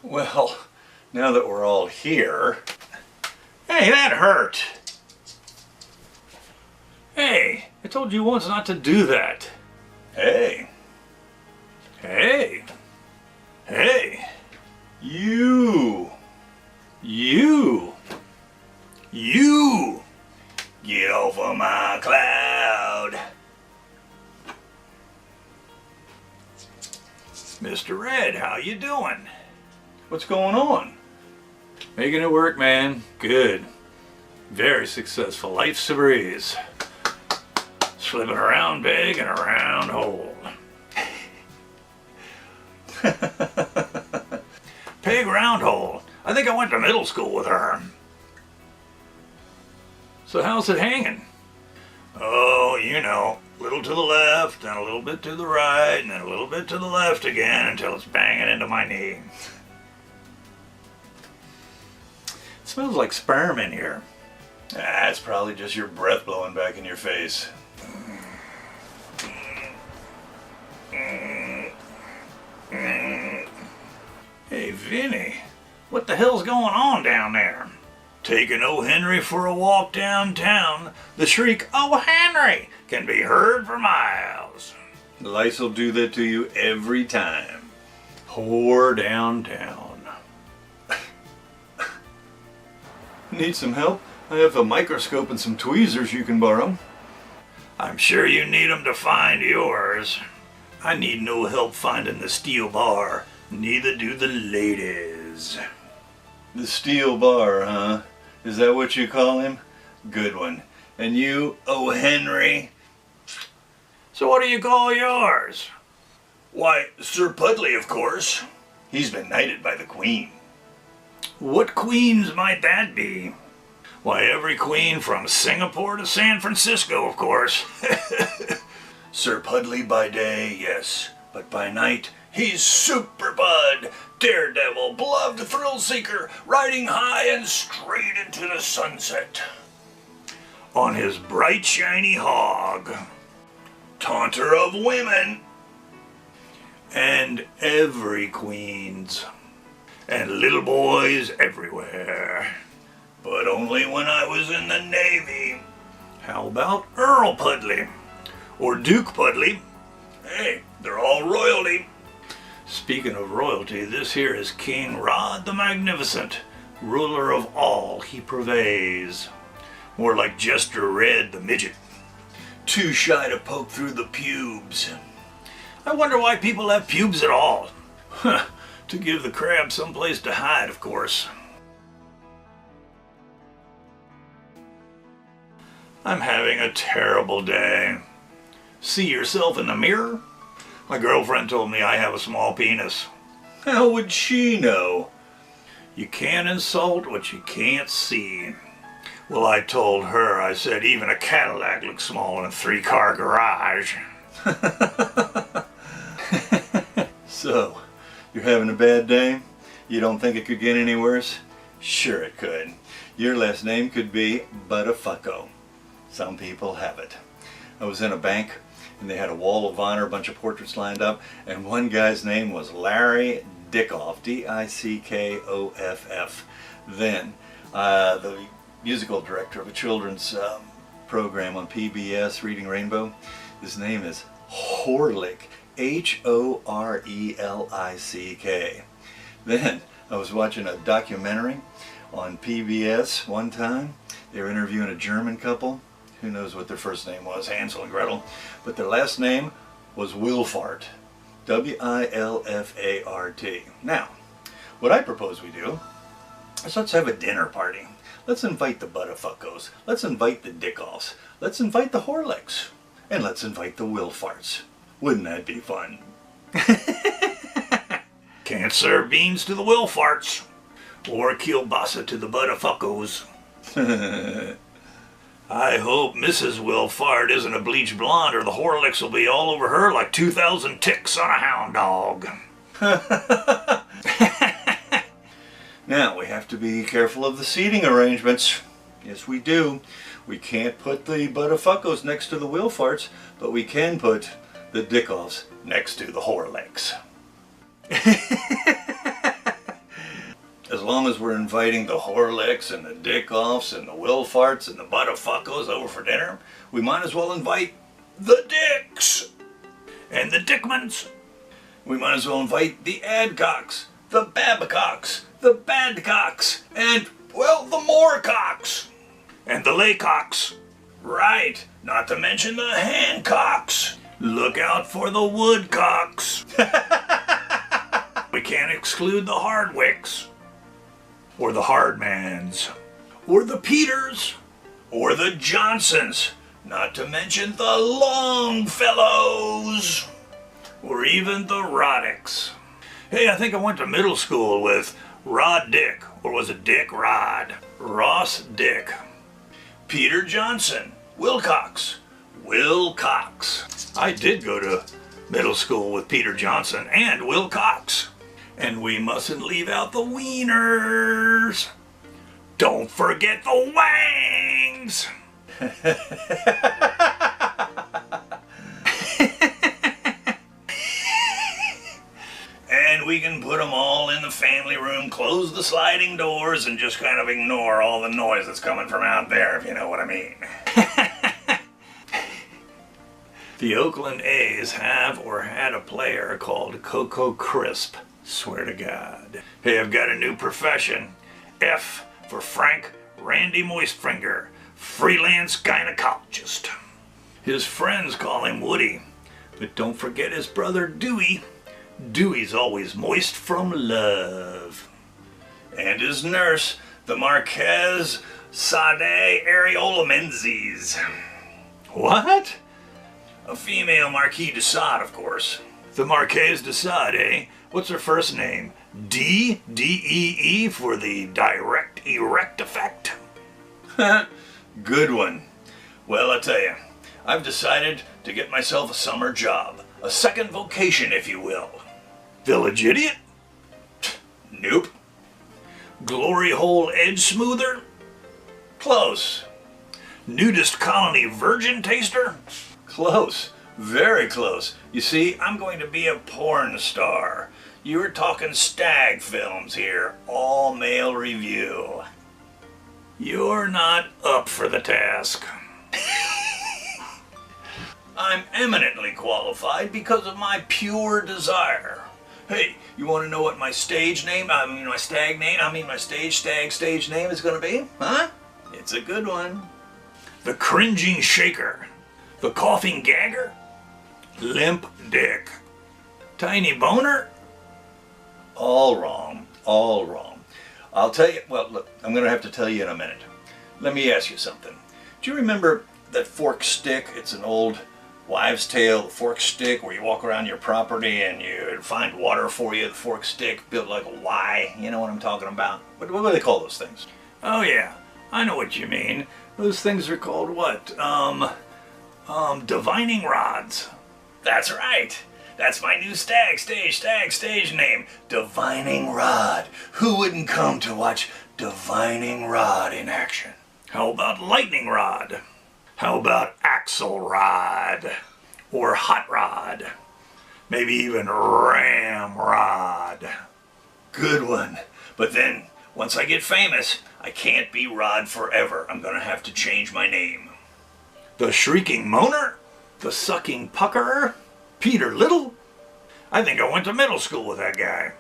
Well, now that we're all here... Hey, that hurt! Hey, I told you once not to do that. Hey. Hey. Hey. You. Get off of my cloud. Mr. Red, how you doing? What's going on? Making it work, man. Good. Very successful. Life's a breeze. Slipping around big and around whole. Pig Roundhole. I think I went to middle school with her. So how's it hanging? Oh, you know, a little to the left, and a little bit to the right, and then a little bit to the left again until it's banging into my knee. It smells like sperm in here. It's probably just your breath blowing back in your face. Hey, Vinny, what the hell's going on down there? Taking O. Henry for a walk downtown, the shriek, "Oh, Henry!" can be heard for miles. The lice will do that to you every time. Pour downtown. Need some help? I have a microscope and some tweezers you can borrow. I'm sure you need them to find yours. I need no help finding the steel bar. Neither do the ladies. The steel bar, huh? Is that what you call him? Good one. And you, O. Henry? So what do you call yours? Why, Sir Pudley, of course. He's been knighted by the Queen. What queens might that be? Why, every queen from Singapore to San Francisco, of course. Sir Pudley by day, yes, but by night, he's Super Bud, daredevil, beloved thrill seeker, riding high and straight into the sunset. On his bright shiny hog, taunter of women, and every queen's, and little boys everywhere. But only when I was in the Navy. How about Earl Pudley? Or Duke Pudley? Hey, they're all royalty. Speaking of royalty, this here is King Rod the Magnificent, ruler of all he purveys. More like Jester Red the Midget. Too shy to poke through the pubes. I wonder why people have pubes at all. To give the crab someplace to hide, of course. I'm having a terrible day. See yourself in the mirror? My girlfriend told me I have a small penis. How would she know? You can't insult what you can't see. Well, I told her, I said even a Cadillac looks small in a 3-car garage. So, you're having a bad day? You don't think it could get any worse? Sure it could. Your last name could be Buttafucko. Some people have it. I was in a bank and they had a wall of honor, a bunch of portraits lined up, and one guy's name was Larry Dickoff, D-I-C-K-O-F-F. Then the musical director of a children's program on PBS, Reading Rainbow, his name is Horlick, H-O-R-E-L-I-C-K. Then I was watching a documentary on PBS one time. They were interviewing a German couple. Who knows what their first name was, Hansel and Gretel. But their last name was Wilfart. W-I-L-F-A-R-T. Now, what I propose we do is let's have a dinner party. Let's invite the Buttafuckos. Let's invite the Dickoffs. Let's invite the Horlicks. And let's invite the Wilfarts. Wouldn't that be fun? Can't serve beans to the Wilfarts. Or kielbasa to the Buttafuckos. I hope Mrs. Wilfart isn't a bleached blonde or the Horlicks will be all over her like 2,000 ticks on a hound dog. Now we have to be careful of the seating arrangements. Yes, we do. We can't put the Buttafuckos next to the Wilfarts, but we can put the Dickoffs next to the Horlicks. As long as we're inviting the Horlicks and the Dickoffs and the Wilfarts and the Butterfuckos over for dinner, we might as well invite the Dicks and the Dickmans. We might as well invite the Adcocks, the Babcocks, the Badcocks, and, well, the Moorcocks. And the Laycocks. Right, not to mention the Hancocks. Look out for the Woodcocks. We can't exclude the Hardwicks, or the Hardmans, or the Peters, or the Johnsons, not to mention the Longfellows, or even the Roddicks. Hey, I think I went to middle school with Rod Dick, or was it Dick Rod? Ross Dick, Peter Johnson, Wilcox, Will Cox. I did go to middle school with Peter Johnson and Will Cox. And we mustn't leave out the wieners. Don't forget the wangs. And we can put them all in the family room, close the sliding doors, and just kind of ignore all the noise that's coming from out there, if you know what I mean. The Oakland A's have or had a player called Coco Crisp. Swear to God. Hey, I've got a new profession. F for Frank Randy Moistfinger, freelance gynecologist. His friends call him Woody, but don't forget his brother Dewey. Dewey's always moist from love. And his nurse, the Marquez Sade Areola Menzies. What? A female Marquis de Sade, of course. The Marquise de Sade, eh? What's her first name? D-E-E for the direct erect effect? Good one. Well, I tell you, I've decided to get myself a summer job. A second vocation, if you will. Village idiot? Nope. Glory hole edge smoother? Close. Nudist colony virgin taster? Close. Very close. You see, I'm going to be a porn star. You were talking stag films here. All male review. You're not up for the task. I'm eminently qualified because of my pure desire. Hey, you want to know what my stage name, my stage name is going to be? Huh? It's a good one. The Cringing Shaker. The Coughing Gagger. Limp Dick. Tiny Boner. All wrong. All wrong. I'll tell you, well, look, I'm going to have to tell you in a minute. Let me ask you something. Do you remember that forked stick? It's an old wives' tale, the forked stick, where you walk around your property and you find water for you. The forked stick built like a Y. You know what I'm talking about? What do they call those things? Oh yeah, I know what you mean. Those things are called what? Divining rods. That's right. That's my new stag stage name. Divining Rod. Who wouldn't come to watch Divining Rod in action? How about Lightning Rod? How about Axle Rod? Or Hot Rod? Maybe even Ram Rod. Good one. But then, once I get famous, I can't be Rod forever. I'm gonna have to change my name. The Shrieking Moaner? The Sucking Puckerer? Peter Little? I think I went to middle school with that guy.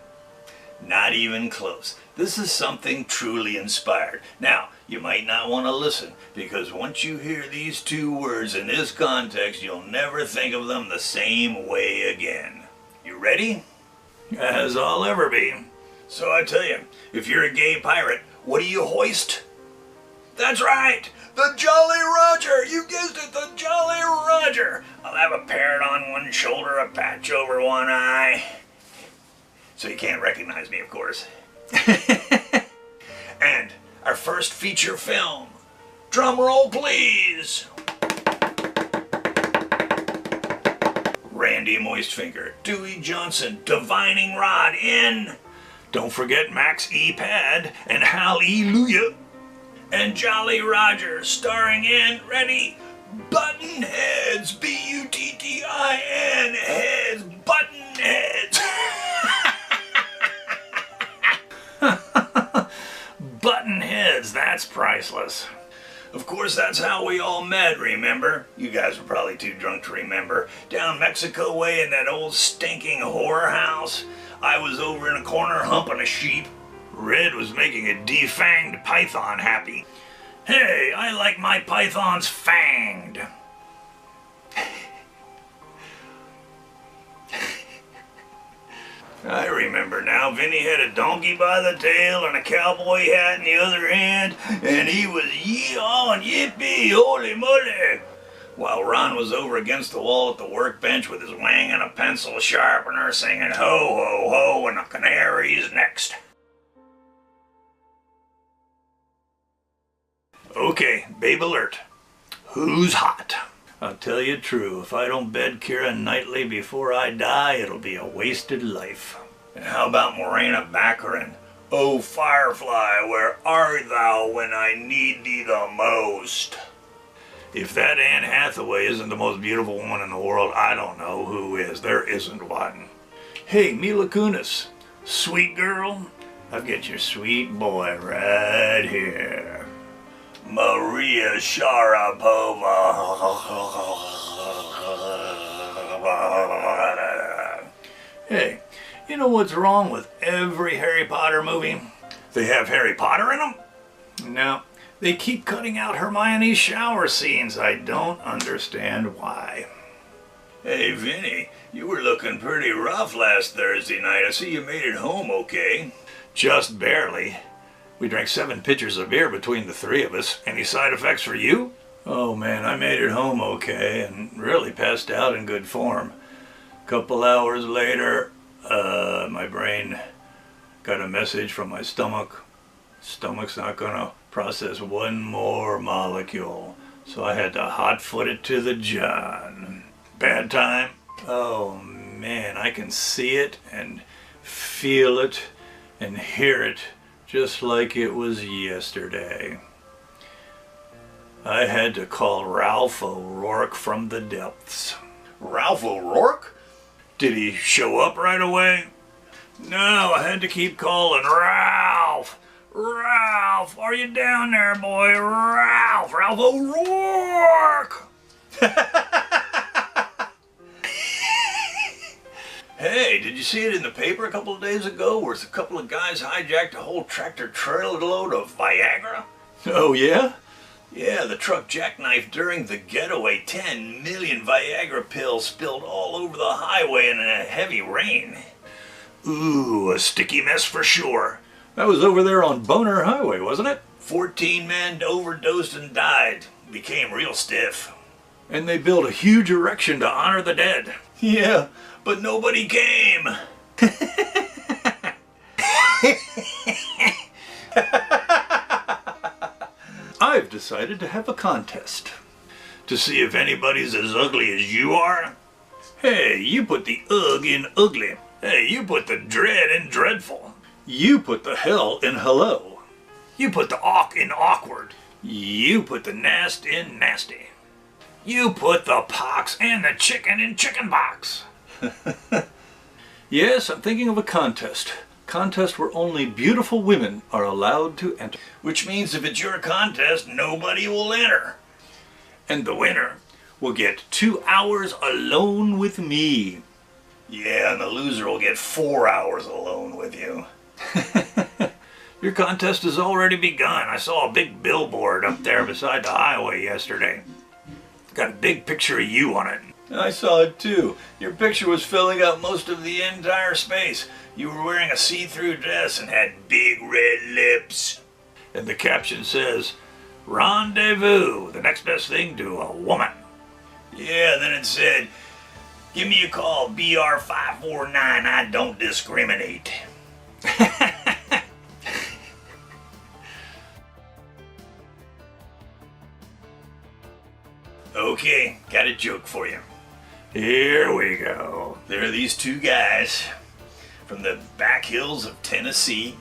Not even close. This is something truly inspired. Now, you might not want to listen, because once you hear these two words in this context, you'll never think of them the same way again. You ready? As I'll ever be. So I tell you, if you're a gay pirate, what do you hoist? That's right! The Jolly Roger! You guessed it, the Jolly Roger! I'll have a parrot on one shoulder, a patch over one eye. So you can't recognize me, of course. And our first feature film. Drum roll, please! Randy Moistfinger, Dewey Johnson, Divining Rod in. Don't forget Max E. Pad and Hallelujah. And Jolly Roger, starring in, ready, Buttonheads, B-U-T-T-I-N, heads, Buttonheads. priceless. Of course, that's how we all met, remember? You guys were probably too drunk to remember. Down Mexico way in that old stinking horror house. I was over in a corner humping a sheep. Red was making a defanged python happy. Hey, I like my pythons fanged. I remember now, Vinny had a donkey by the tail and a cowboy hat in the other hand, and he was yee-haw and yippee, holy moly, while Ron was over against the wall at the workbench with his wang and a pencil sharpener singing ho, ho, ho, and the canary's next. Okay, babe alert. Who's hot? I'll tell you true, if I don't bed Kira nightly before I die, it'll be a wasted life. And how about Morena Baccarin? Oh, Firefly, where art thou when I need thee the most? If that Anne Hathaway isn't the most beautiful woman in the world, I don't know who is. There isn't one. Hey, Mila Kunis, sweet girl, I've got your sweet boy right here. Maria Sharapova. Hey, you know what's wrong with every Harry Potter movie? They have Harry Potter in them? No, they keep cutting out Hermione's shower scenes. I don't understand why. Hey, Vinny, you were looking pretty rough last Thursday night. I see you made it home okay. Just barely. We drank 7 pitchers of beer between the 3 of us. Any side effects for you? Oh man, I made it home okay and really passed out in good form. Couple hours later, my brain got a message from my stomach. Stomach's not gonna process one more molecule. So I had to hot-foot it to the John. Bad time? Oh man, I can see it and feel it and hear it just like it was yesterday. I had to call Ralph O'Rourke from the depths. Ralph O'Rourke? Did he show up right away? No, I had to keep calling Ralph. Ralph, are you down there, boy? Ralph O'Rourke. Hey, did you see it in the paper a couple of days ago where a couple of guys hijacked a whole tractor trailer load of Viagra? Oh, yeah? Yeah, the truck jackknifed during the getaway. 10 million Viagra pills spilled all over the highway in a heavy rain. Ooh, a sticky mess for sure. That was over there on Boner Highway, wasn't it? 14 men overdosed and died. Became real stiff. And they built a huge erection to honor the dead. Yeah, but nobody came. I've decided to have a contest to see if anybody's as ugly as you are. Hey, you put the ugh in ugly. Hey, you put the dread in dreadful. You put the hell in hello. You put the awk in awkward. You put the nast in nasty. You put the pox and the chicken in chicken pox. Yes, I'm thinking of a contest. Contest where only beautiful women are allowed to enter. Which means if it's your contest, nobody will enter. And the winner will get 2 hours alone with me. Yeah, and the loser will get 4 hours alone with you. Your contest has already begun. I saw a big billboard up there beside the highway yesterday. Got a big picture of you on it. I saw it too. Your picture was filling up most of the entire space. You were wearing a see-through dress and had big red lips. And the caption says, rendezvous, the next best thing to a woman. Yeah, then it said, give me a call, BR549, I don't discriminate. Okay, got a joke for you. Here we go. There are these 2 guys from the back hills of Tennessee.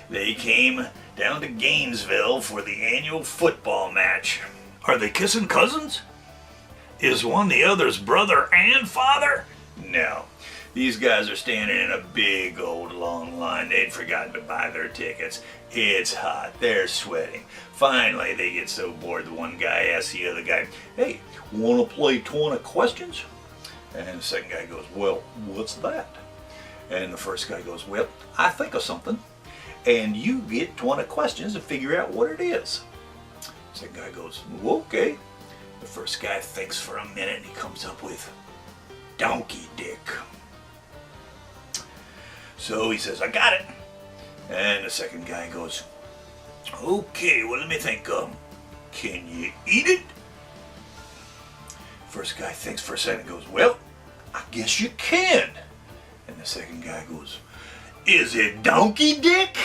They came down to Gainesville for the annual football match. Are they kissing cousins? Is one the other's brother and father? No. These guys are standing in a big old long line. They'd forgotten to buy their tickets. It's hot. They're sweating. Finally, they get so bored, the one guy asks the other guy, "Hey, want to play 20 questions?" And the second guy goes, "Well, what's that?" And the first guy goes, "Well, I think of something, and you get 20 questions to figure out what it is." The second guy goes, "Okay." The first guy thinks for a minute and he comes up with donkey dick. So he says, "I got it." And the second guy goes, "Okay, well, let me think. Can you eat it?" First guy thinks for a second and goes, "Well, I guess you can." And the second guy goes, "Is it donkey dick?"